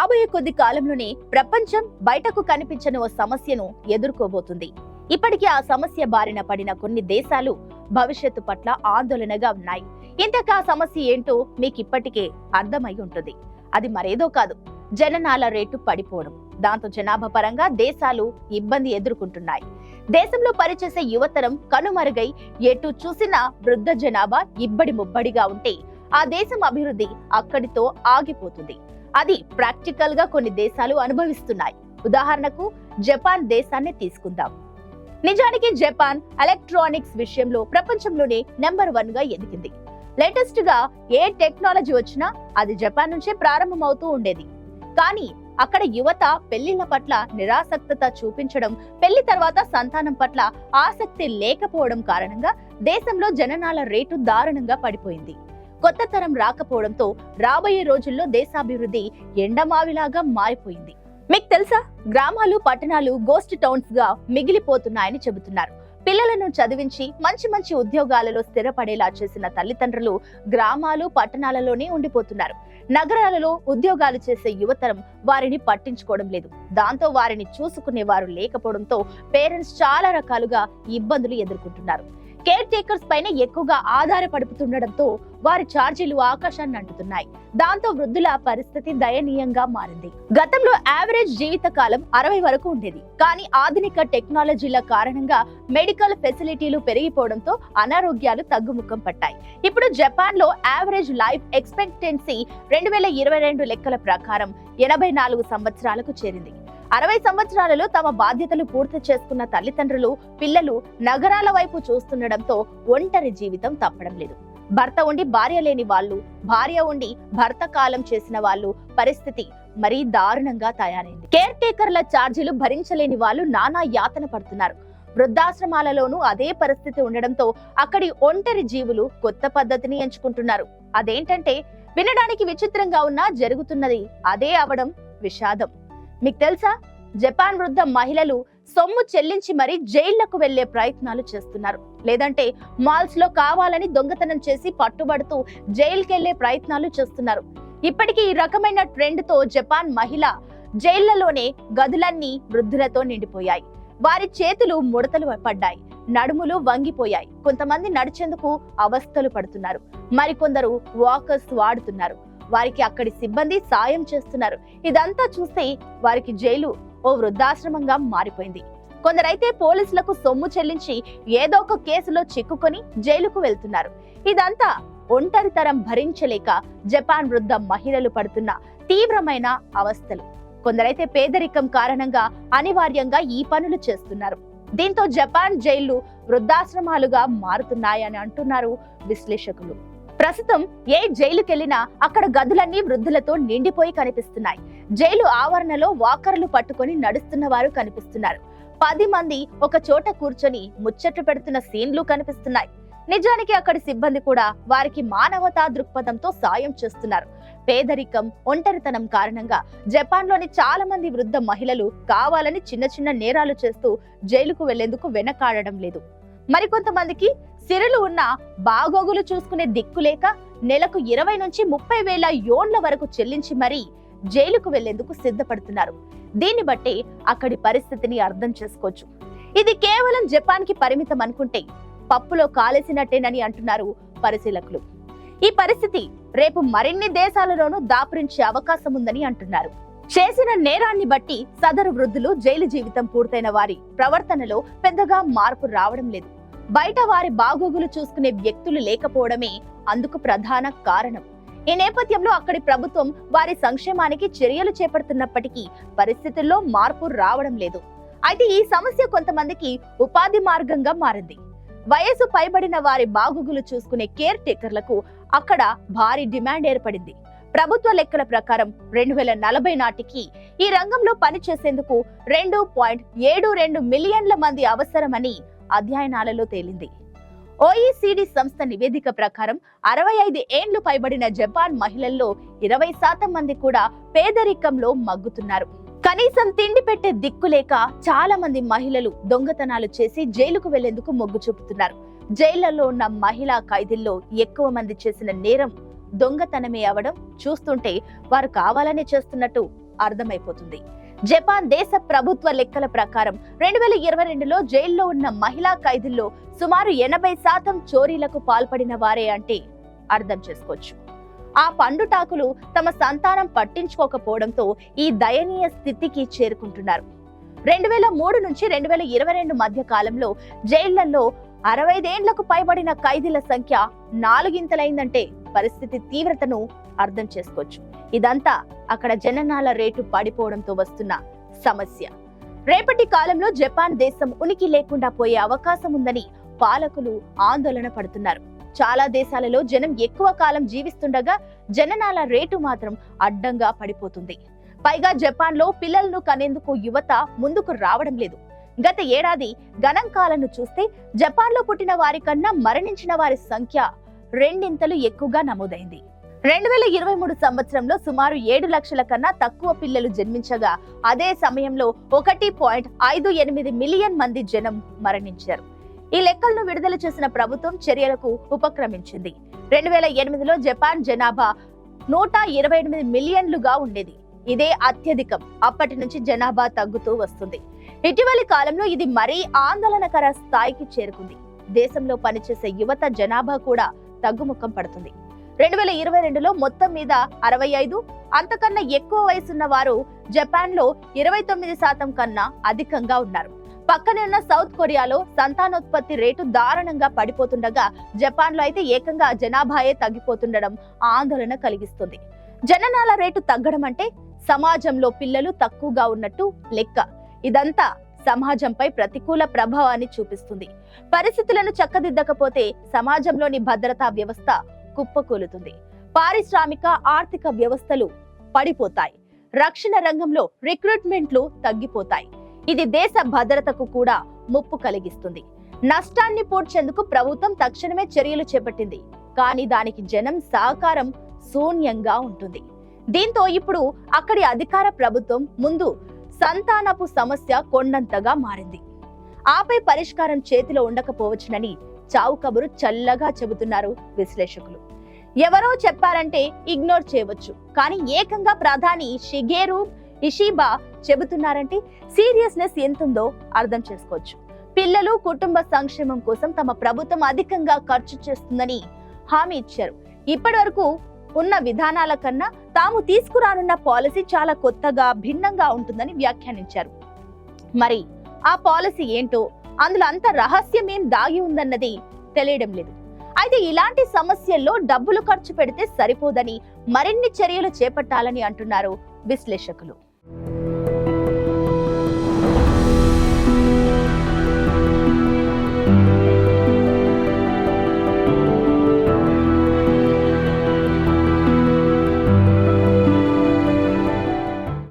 రాబోయే కొద్ది కాలంలోనే ప్రపంచం బయటకు కనిపించని ఓ సమస్యను ఎదుర్కోబోతుంది. ఇప్పటికీ ఆ సమస్య బారిన పడిన కొన్ని దేశాలు భవిష్యత్తు పట్ల ఆందోళనగా ఉన్నాయి. ఇంతకా సమస్య ఏంటో మీకు ఇప్పటికే అర్థమై ఉంటుంది. అది మరేదో కాదు, జననాల రేటు పడిపోవడం. దాంతో జనాభా పరంగా దేశాలు ఇబ్బంది ఎదుర్కొంటున్నాయి. దేశంలో పనిచేసే యువతరం కనుమరుగై ఎటు చూసినా వృద్ధ జనాభా ఇబ్బడి ముబ్బడిగా ఉంటే ఆ దేశం అభివృద్ధి అక్కడితో ఆగిపోతుంది. అది ప్రాక్టికల్ గా కొన్ని దేశాలు అనుభవిస్తున్నాయి. ఉదాహరణకు జపాన్ దేశాన్ని తీసుకుందాం. నిజానికి జపాన్ ఎలక్ట్రానిక్స్ విషయంలో ప్రపంచంలోనే నెంబర్ 1 గా ఎదిగింది. లేటెస్ట్ గా ఏ టెక్నాలజీ వచ్చినా అది జపాన్ నుంచే ప్రారంభమవుతూ ఉండేది. కానీ అక్కడ యువత పెళ్లిళ్ల పట్ల నిరాసక్తత చూపించడం, పెళ్లి తర్వాత సంతానం పట్ల ఆసక్తి లేకపోవడం కారణంగా దేశంలో జననాల రేటు దారుణంగా పడిపోయింది. కొత్త తరం రాకపోవడంతో రాబోయే రోజుల్లో దేశాభివృద్ధి ఎండమావిలాగా మారిపోయింది. మీకు తెలుసా, గ్రామాలు పట్టణాలు గోస్ట్ టౌన్స్ గా మిగిలిపోతున్నాయని చెబుతున్నారు. పిల్లలను చదివించి మంచి మంచి ఉద్యోగాలలో స్థిరపడేలా చేసిన తల్లిదండ్రులు గ్రామాలు పట్టణాలలోనే ఉండిపోతున్నారు. నగరాలలో ఉద్యోగాలు చేసే యువతరం వారిని పట్టించుకోవడం లేదు. దాంతో వారిని చూసుకునే వారు లేకపోవడంతో పేరెంట్స్ చాలా రకాలుగా ఇబ్బందులు ఎదుర్కొంటున్నారు. కేర్ టేకర్స్ పైన ఎక్కువగా ఆధారపడుతుండటంతో వారి ఛార్జీలు ఆకాశాన్ని అంటుతున్నాయి. దాంతో వృద్ధుల పరిస్థితి దయనీయంగా మారింది. గతంలో యావరేజ్ జీవిత కాలం 60 వరకు ఉండేది. కానీ ఆధునిక టెక్నాలజీల కారణంగా మెడికల్ ఫెసిలిటీలు పెరిగిపోవడంతో అనారోగ్యాలు తగ్గుముఖం పట్టాయి. ఇప్పుడు జపాన్ లో యావరేజ్ లైఫ్ ఎక్స్పెక్టెన్సీ 2022 లెక్కల ప్రకారం 84 సంవత్సరాలకు చేరింది. 60 సంవత్సరాలలో తమ బాధ్యతలు పూర్తి చేసుకున్న తల్లిదండ్రులు, పిల్లలు నగరాల వైపు చూస్తుండటంతో ఒంటరి జీవితం తప్పడం లేదు. భర్త ఉండి భార్య లేని వాళ్ళు, భార్య ఉండి భర్త కాలం చేసిన వాళ్ళు పరిస్థితి మరీ దారుణంగా తయారైంది. కేర్ టేకర్ల ఛార్జీలు భరించలేని వాళ్ళు నానా యాతన పడుతున్నారు. వృద్ధాశ్రమాలలోనూ అదే పరిస్థితి ఉండడంతో అక్కడి ఒంటరి జీవులు కొత్త పద్ధతిని ఎంచుకుంటున్నారు. అదేంటంటే, వినడానికి విచిత్రంగా ఉన్నా జరుగుతున్నది అదే అవడం విషాదం. మీకు తెలుసా, జపాన్ వృద్ధ మహిళలు సొమ్ము చెల్లించి మరీ జైళ్లకు వెళ్లే ప్రయత్నాలు చేస్తున్నారు. లేదంటే మాల్స్ లో కావాలని దొంగతనం చేసి పట్టుబడుతూ జైలుకెళ్లే ప్రయత్నాలు చేస్తున్నారు. ఇప్పటికీ ఈ రకమైన ట్రెండ్ తో జపాన్ మహిళ జైళ్లలోనే గదులన్నీ వృద్ధులతో నిండిపోయాయి. వారి చేతులు ముడతలు పడ్డాయి, నడుములు వంగిపోయాయి. కొంతమంది నడిచేందుకు అవస్థలు పడుతున్నారు. మరికొందరు వాకర్స్ వాడుతున్నారు. వారికి అక్కడి సిబ్బంది సాయం చేస్తున్నారు. ఇదంతా చూస్తే వారికి జైలు ఓ వృద్ధాశ్రమంగా మారిపోయింది. కొందరైతే పోలీసులకు సొమ్ము చెల్లించి ఏదో ఒక కేసులో చిక్కుకొని జైలుకు వెళ్తున్నారు. ఇదంతా ఒంటరితరం భరించలేక జపాన్ వృద్ధ మహిళలు పడుతున్న తీవ్రమైన అవస్థలు. కొందరైతే పేదరికం కారణంగా అనివార్యంగా ఈ పనులు చేస్తున్నారు. దీంతో జపాన్ జైళ్లు వృద్ధాశ్రమాలుగా మారుతున్నాయని అంటున్నారు విశ్లేషకులు. ప్రస్తుతం ఏ జైలుకెళ్లినా అక్కడ గదులన్నీ వృద్ధులతో నిండిపోయి కనిపిస్తున్నాయి. జైలు ఆవరణలో వాకర్లు పట్టుకొని నడుస్తున్న వారు కనిపిస్తున్నారు. 10 మంది ఒక చోట కూర్చొని ముచ్చట్లు పెడుతున్న సీన్లు కనిపిస్తున్నాయి. నిజానికి అక్కడి సిబ్బంది కూడా వారికి మానవతా దృక్పథంతో సాయం చేస్తున్నారు. పేదరికం, ఒంటరితనం కారణంగా జపాన్ లోని చాలా మంది వృద్ధ మహిళలు కావాలని చిన్న చిన్న నేరాలు చేస్తూ జైలుకు వెళ్లేందుకు వెనకాడడం లేదు. మరికొంతమందికి సిరులు ఉన్న బాగోగులు చూసుకునే దిక్కు లేక నెలకు 20 నుంచి 30 వేల యోన్ల వరకు చెల్లించి మరీ జైలుకు వెళ్లేందుకు సిద్ధపడుతున్నారు. దీన్ని బట్టి అక్కడి పరిస్థితిని అర్థం చేసుకోవచ్చు. ఇది కేవలం జపాన్ కి పరిమితం అనుకుంటే పప్పులో కాలేసినట్టేనని అంటున్నారు పరిశీలకులు. ఈ పరిస్థితి రేపు మరిన్ని దేశాలలోనూ దాపురించే అవకాశం ఉందని అంటున్నారు. చేసిన నేరాన్ని బట్టి సదరు వృద్ధులు జైలు జీవితం పూర్తయిన వారి ప్రవర్తనలో పెద్దగా మార్పు రావడం లేదు. బయట వారి బాగోగులు చూసుకునే వ్యక్తులు లేకపోవడమే అందుకు ప్రధాన కారణం. ఈ నేపథ్యంలో అక్కడి ప్రభుత్వం వారి సంక్షేమానికి చర్యలు చేపడుతున్నప్పటికీ పరిస్థితుల్లో మార్పు రావడం లేదు. అయితే ఈ సమస్య కొంతమందికి ఉపాధి మార్గంగా మారింది. వయసు పైబడిన వారి బాగోగులు చూసుకునే కేర్ టేకర్లకు అక్కడ భారీ డిమాండ్ ఏర్పడింది. ప్రభుత్వ లెక్కల ప్రకారం 2040 నాటికి ఈ రంగంలో పనిచేసేందుకు 2.72 మిలియన్ల మంది అవసరమని అధ్యయనాలలో తేలింది. OECD సంస్థ నివేదిక ప్రకారం 65 ఏండ్లు పైబడిన జపాన్ మహిళల్లో 20% మంది కూడా పేదరికంలో మగ్గుతున్నారు. కనీసం తిండి పెట్టే దిక్కులేక చాలా మంది మహిళలు దొంగతనాలు చేసి జైలుకు వెళ్లేందుకు మొగ్గు చూపుతున్నారు. జైళ్లలో ఉన్న మహిళా ఖైదీల్లో ఎక్కువ మంది చేసిన నేరం దొంగతనమే అవడం చూస్తుంటే వారు కావాలనే చేస్తున్నట్టు అర్థమైపోతుంది. జపాన్ దేశ ప్రభుత్వ లెక్కల ప్రకారం 2022లో జైల్లో ఉన్న మహిళా ఖైదీల్లో సుమారు 80% చోరీలకు పాల్పడిన వారే అంటే అర్థం చేసుకోవచ్చు. ఆ పండుటాకులు తమ సంతానం పట్టించుకోకపోవడంతో ఈ దయనీయ స్థితికి చేరుకుంటున్నారు. 2003 నుంచి 2022 మధ్య కాలంలో జైళ్లలో 65 ఏండ్లకు పైబడిన ఖైదీల సంఖ్య 4 గింతలైందంటే పరిస్థితి తీవ్రతను అర్థం చేసుకోవచ్చు. ఇదంతా అక్కడ జననాల రేటు పడిపోవడంతో వస్తున్న సమస్య. రేపటి కాలంలో జపాన్ దేశం ఉనికి లేకుండా పోయే అవకాశం ఉందని పాలకులు ఆందోళన పడుతున్నారు. చాలా దేశాలలో జనం ఎక్కువ కాలం జీవిస్తుండగా జననాల రేటు మాత్రం అడ్డంగా పడిపోతుంది. పైగా జపాన్ లో పిల్లలను కనేందుకు యువత ముందుకు రావడం లేదు. గత ఏడాది గణాంకాలను చూస్తే జపాన్ లో పుట్టిన వారి కన్నా మరణించిన వారి సంఖ్య 2 ఎక్కువగా నమోదైంది. 2023 సంవత్సరంలో సుమారు 7 లక్షల కన్నా తక్కువ పిల్లలు జన్మించగా అదే సమయంలో 1.58 మిలియన్ మంది జనం మరణించారు. ఈ లెక్కలను విడుదల చేసిన ప్రభుత్వం చర్యలకు ఉపక్రమించింది. 2008లో జపాన్ జనాభా 128 మిలియన్లుగా ఉండేది. ఇదే అత్యధికం. అప్పటి నుంచి జనాభా తగ్గుతూ వస్తుంది. ఇటీవలి కాలంలో ఇది మరీ ఆందోళనకర స్థాయికి చేరుకుంది. దేశంలో పనిచేసే యువత జనాభా కూడా తగ్గుముఖం పడుతుంది. 2022లో మొత్తం మీద 65 అంతకన్నా ఎక్కువ వయసున్న వారు జపాన్ లో 29% కన్నా అధికంగా ఉన్నారు. పక్కనే ఉన్న సౌత్ కొరియాలో సంతానోత్పత్తి రేటు దారుణంగా పడిపోతుండగా జపాన్ లో అయితే ఏకంగా జనాభాయే తగ్గిపోతుండడం ఆందోళన కలిగిస్తుంది. జననాల రేటు తగ్గడం అంటే సమాజంలో పిల్లలు తక్కువగా ఉన్నట్టు లెక్క. ఇదంతా సమాజంపై ప్రతికూల ప్రభావాన్ని చూపిస్తుంది. పరిస్థితులను చక్కదిద్దకపోతే సమాజంలోని భద్రతా వ్యవస్థ కుప్పకూలుతుంది. పారిశ్రామిక ఆర్థిక వ్యవస్థలు పడిపోతాయి. రక్షణ రంగంలో రిక్రూట్మెంట్లు తగ్గిపోతాయి. ఇది దేశ భద్రతకు కూడా ముప్పు కలిగిస్తుంది. నష్టాన్ని పూడ్చేందుకు ప్రభుత్వం తక్షణమే చర్యలు చేపట్టింది. కానీ దానికి జనం సహకారం శూన్యంగా ఉంటుంది. దీంతో ఇప్పుడు అక్కడి అధికార ప్రభుత్వం ముందు సంతానపు సమస్య కొండంతగా మారింది. ఆపై పరిష్కారం చేతిలో ఉండకపోవచ్చునని చావు కబురు చల్లగా చెబుతున్నారు విశ్లేషకులు. ఎవరో చెప్పారంటే ఇగ్నోర్ చేయవచ్చు, కానీ ఏకంగా ప్రధాని షిగేరు ఇషిబా చెబుతున్నారంటే సీరియస్నెస్ ఎంతుందో అర్థం చేసుకోవచ్చు. పిల్లలు కుటుంబ సంక్షేమం కోసం తమ ప్రభుత్వం అధికంగా ఖర్చు చేస్తుందని హామీ ఇచ్చారు. ఇప్పటి వరకు ఉన్న విధానాల కన్నా తాము తీసుకురానున్న పాలసీ చాలా కొత్తగా భిన్నంగా ఉంటుందని వ్యాఖ్యానించారు. మరి ఆ పాలసీ ఏంటో, అందులో అంత రహస్యం ఏం దాగి ఉందన్నది తెలియడం లేదు. అయితే ఇలాంటి సమస్యల్లో డబ్బులు ఖర్చు పెడితే సరిపోదని మరిన్ని చర్యలు చేపట్టాలని అంటున్నారు విశ్లేషకులు.